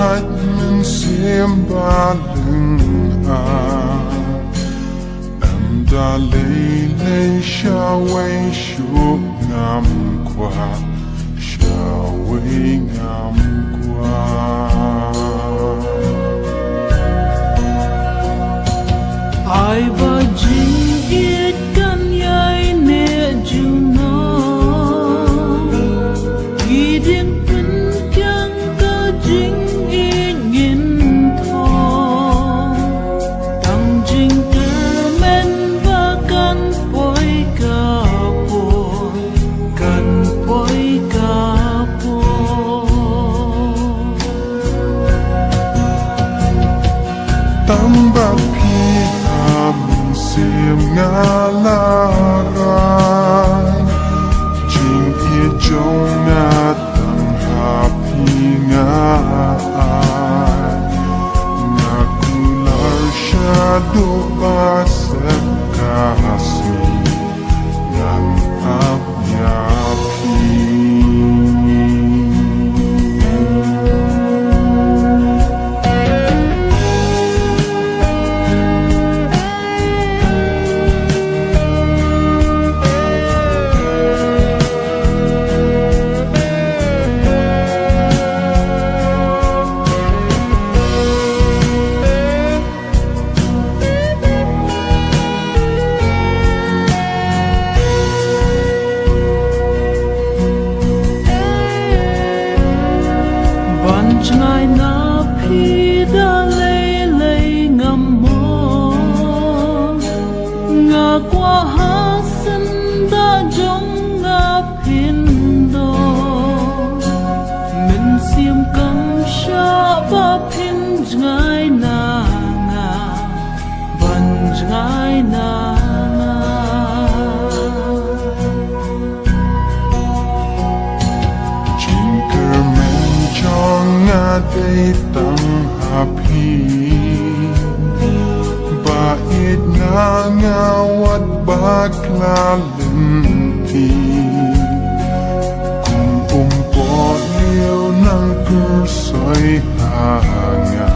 hạnh mình xiêm ba lưng em đã lấy xa quay suốt năm qua xa quay năm qua ai ba jing it kan yai ne ju no gi ding pin kyang ka jing in ngin tho tang jing ter men ba kan poi ka po tambah sim ngalarai jing ie jong na tang happy ngai nakular shadow basem kasih yang apyapi ngai na phi da le ngam mo nga qua ha san da jong nga phin do min sim kam sha ba phin ngai na nga ban ngai na day tang happy bait na ngawat baklalin ti kung umpot liw ng kursoy hanga